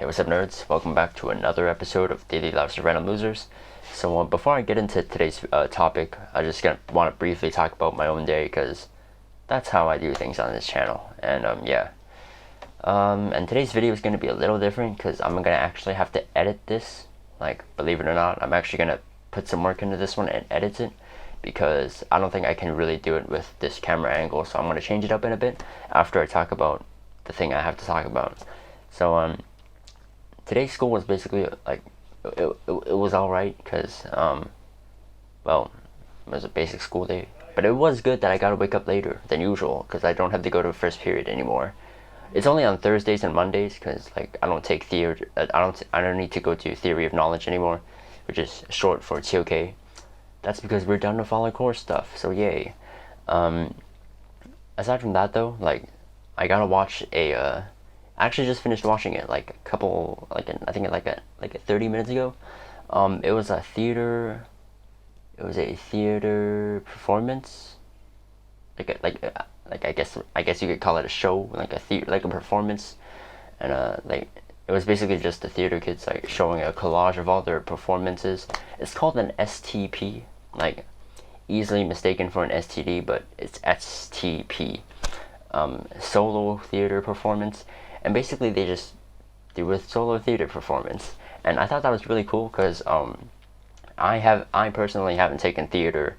what's up, nerds? Welcome back to another episode of Daily Lives of Random Losers. So, before I get into today's topic, I just want to briefly talk about my own day because that's how I do things on this channel. And and today's video is going to be a little different because I'm going to actually have to edit this. Like, believe it or not, I'm actually going to put some work into this one and edit it because I don't think I can really do it with this camera angle. So I'm going to change it up in a bit after I talk about the thing I have to talk about. So, today's school was basically like it was all right because well, it was a basic school day, but it was good that I got to wake up later than usual because I don't have to go to first period anymore. It's only on Thursdays and Mondays because like I don't take theory. I don't need to go to theory of knowledge anymore, which is short for TOK. That's because we're done with all our core stuff. So yay. Aside from that though, like I gotta watch a. I actually just finished watching it like a couple, I think like 30 minutes ago. It was a theater performance. I guess you could call it a show, like a performance, and like it was basically just the theater kids like showing a collage of all their performances. It's called an STP, like easily mistaken for an STD, but it's STP, solo theater performance. And basically they just do a solo theater performance, and I thought that was really cool because I personally haven't taken theater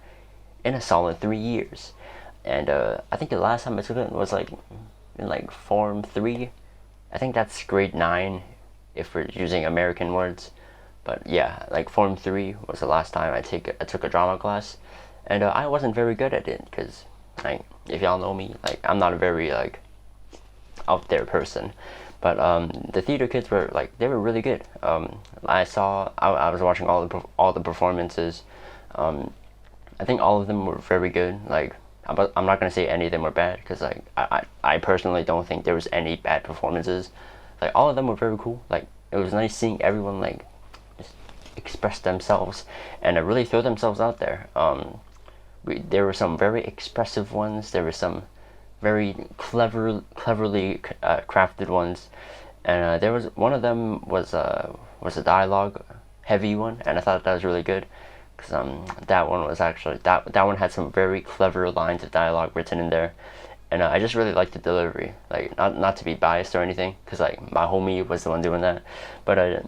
in a solid 3 years, and I think the last time I took it was like in like Form 3. I think that's grade 9 if we're using American words, but yeah, like Form 3 was the last time I took a drama class, and I wasn't very good at it because like if y'all know me, like I'm not a very like out there person, but the theater kids were like they were really good. I was watching all the performances. I think all of them were very good. Like I'm not gonna say any of them were bad because like I personally don't think there was any bad performances. Like all of them were very cool. Like it was nice seeing everyone like just express themselves and really throw themselves out there. There were some very expressive ones. There were some very cleverly crafted ones, and there was one of them was a dialogue heavy one, and I thought that was really good because that one was actually that one had some very clever lines of dialogue written in there, and I just really liked the delivery. Like not to be biased or anything, because like my homie was the one doing that, but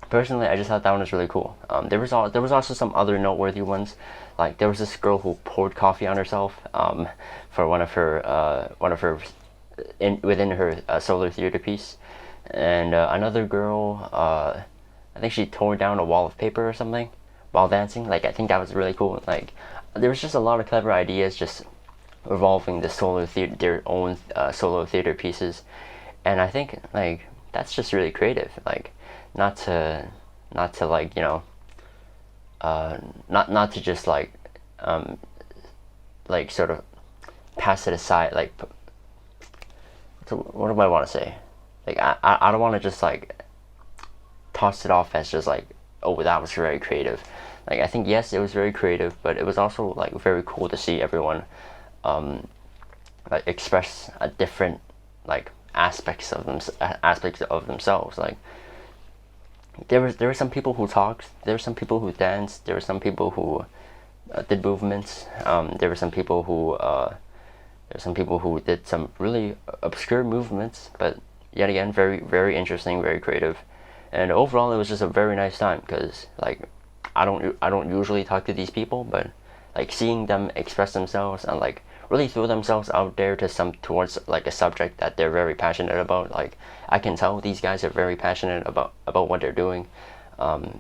personally, I just thought that one was really cool. There was also some other noteworthy ones. Like there was this girl who poured coffee on herself for one of her within her solo theater piece, and another girl, I think she tore down a wall of paper or something while dancing. Like I think that was really cool. Like there was just a lot of clever ideas just revolving the their own solo theater pieces, and I think like that's just really creative. Like not to like not to just like sort of pass it aside. Like so what do I want to say? Like I don't want to just like toss it off as just like, oh, that was very creative. Like I think yes, it was very creative, but it was also like very cool to see everyone like express a different like aspects of themselves. Like there were some people who talked, there were some people who danced, there were some people who did movements, there were some people who did some really obscure movements, but yet again very very interesting, very creative, and overall it was just a very nice time because like I don't usually talk to these people, but like seeing them express themselves and like really throw themselves out there towards like a subject that they're very passionate about. Like I can tell these guys are very passionate about what they're doing,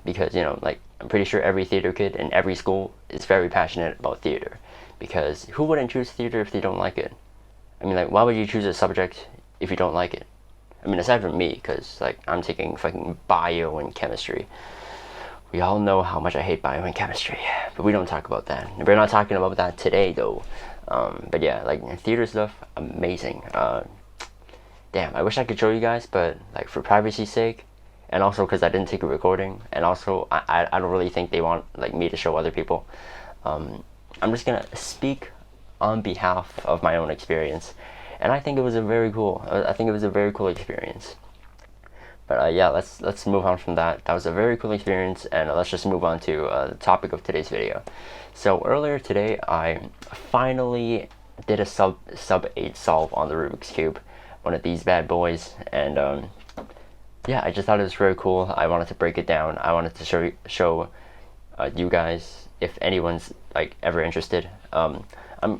because like I'm pretty sure every theater kid in every school is very passionate about theater, because who wouldn't choose theater if they don't like it? I mean, like why would you choose a subject if you don't like it? I mean, aside from me, because like I'm taking fucking bio and chemistry. We all know how much I hate bio and chemistry, but we don't talk about that. We're not talking about that today though. But yeah, like theater stuff, amazing. Damn, I wish I could show you guys, but like for privacy's sake, and also because I didn't take a recording, and also I don't really think they want like me to show other people. I'm just gonna speak on behalf of my own experience, and I think it was a very cool. I think it was a very cool experience. But yeah, let's move on from that. That was a very cool experience, and let's just move on to the topic of today's video. So earlier today, I finally did a sub 8 solve on the Rubik's Cube, one of these bad boys, and yeah, I just thought it was very cool. I wanted to break it down. I wanted to show you guys, if anyone's like ever interested. I'm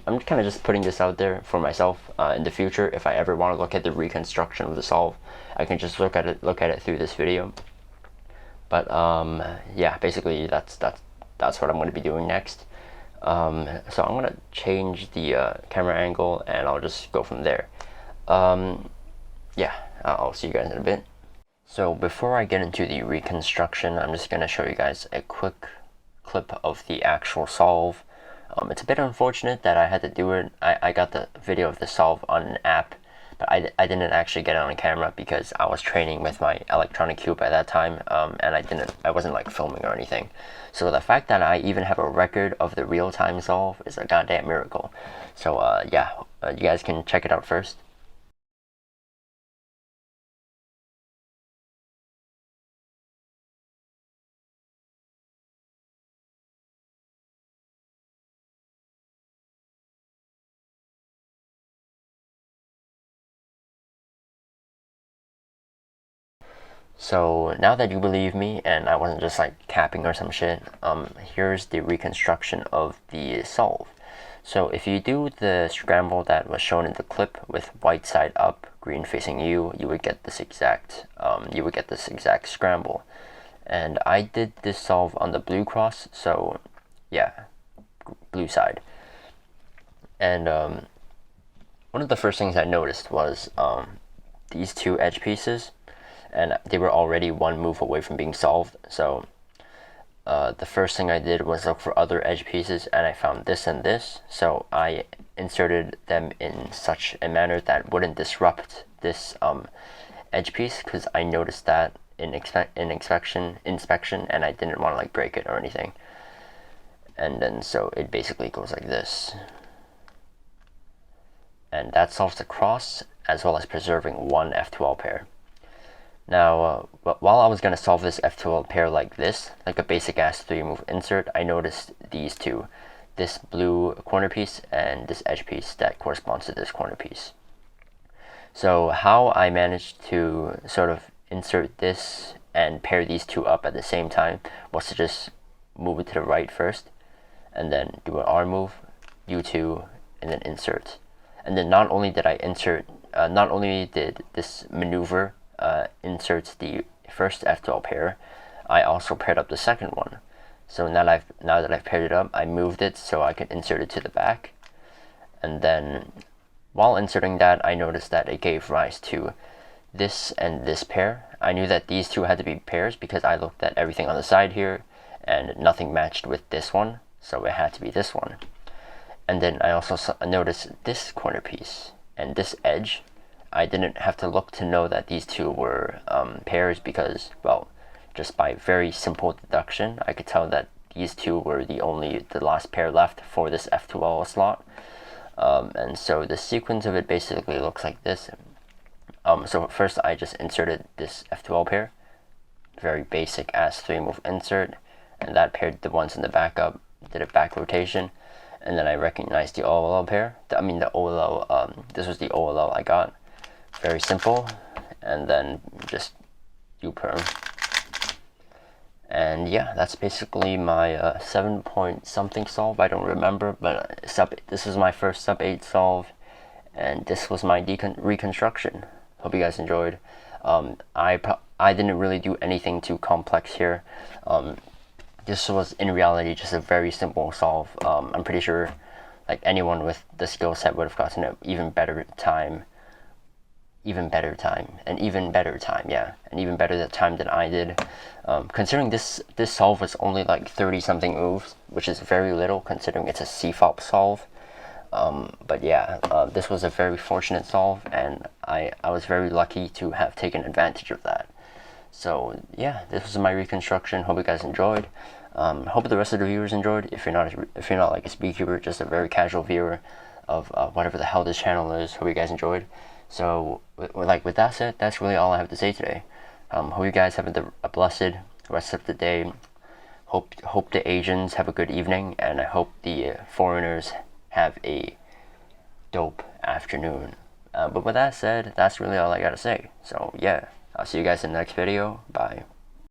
kind of just putting this out there for myself. In the future, if I ever want to look at the reconstruction of the solve, I can just look at it through this video. But yeah, basically that's what I'm going to be doing next. So I'm going to change the camera angle, and I'll just go from there. Yeah, I'll see you guys in a bit. So before I get into the reconstruction, I'm just going to show you guys a quick clip of the actual solve. It's a bit unfortunate that I had to do it. I got the video of the solve on an app, but I didn't actually get it on camera because I was training with my electronic cube at that time, and I wasn't like filming or anything. So the fact that I even have a record of the real-time solve is a goddamn miracle. So yeah, you guys can check it out first. So now that you believe me and I wasn't just like capping or some shit, here's the reconstruction of the solve. So if you do the scramble that was shown in the clip with white side up, green facing you would get this exact scramble. And I did this solve on the blue cross, so yeah, blue side. And one of the first things I noticed was these two edge pieces, and they were already one move away from being solved. So the first thing I did was look for other edge pieces, and I found this and this. So I inserted them in such a manner that wouldn't disrupt this edge piece, because I noticed that in inspection, and I didn't want to like break it or anything. And then so it basically goes like this, and that solves the cross as well as preserving one F12 pair. Now, while I was going to solve this F12 pair like this, like a basic ass 3-move insert, I noticed these two, this blue corner piece and this edge piece that corresponds to this corner piece. So how I managed to sort of insert this and pair these two up at the same time was to just move it to the right first, and then do an R move, U2, and then insert. And then not only did this maneuver insert the first F12 pair, I also paired up the second one. So now that I've paired it up, I moved it so I could insert it to the back. And then while inserting that, I noticed that it gave rise to this and this pair. I knew that these two had to be pairs because I looked at everything on the side here and nothing matched with this one, so it had to be this one. And then I also noticed this corner piece and this edge. I didn't have to look to know that these two were pairs because, well, just by very simple deduction, I could tell that these two were the last pair left for this F12 slot. And so the sequence of it basically looks like this. So first I just inserted this F12 pair, very basic ass 3-move insert, and that paired the ones in the back up, did a back rotation, and then I recognized the OLL pair. This was the OLL I got. Very simple, and then just U-perm. And yeah, that's basically my 7 point something solve. I don't remember, but this is my first sub 8 solve, and this was my reconstruction. Hope you guys enjoyed. I didn't really do anything too complex here. This was in reality just a very simple solve. I'm pretty sure like anyone with the skill set would have gotten an even better time, and even better time than I did. Considering this solve was only like 30 something moves, which is very little considering it's a CFOP solve. But yeah, this was a very fortunate solve, and I was very lucky to have taken advantage of that. So yeah, this was my reconstruction. Hope you guys enjoyed. Hope the rest of the viewers enjoyed. If you're not like a speedcuber, just a very casual viewer of whatever the hell this channel is, hope you guys enjoyed. So with that said, that's really all I have to say today. Hope you guys have a blessed rest of the day. Hope the Asians have a good evening, and I hope the foreigners have a dope afternoon. But with that said, that's really all I gotta say. So yeah, I'll see you guys in the next video. Bye.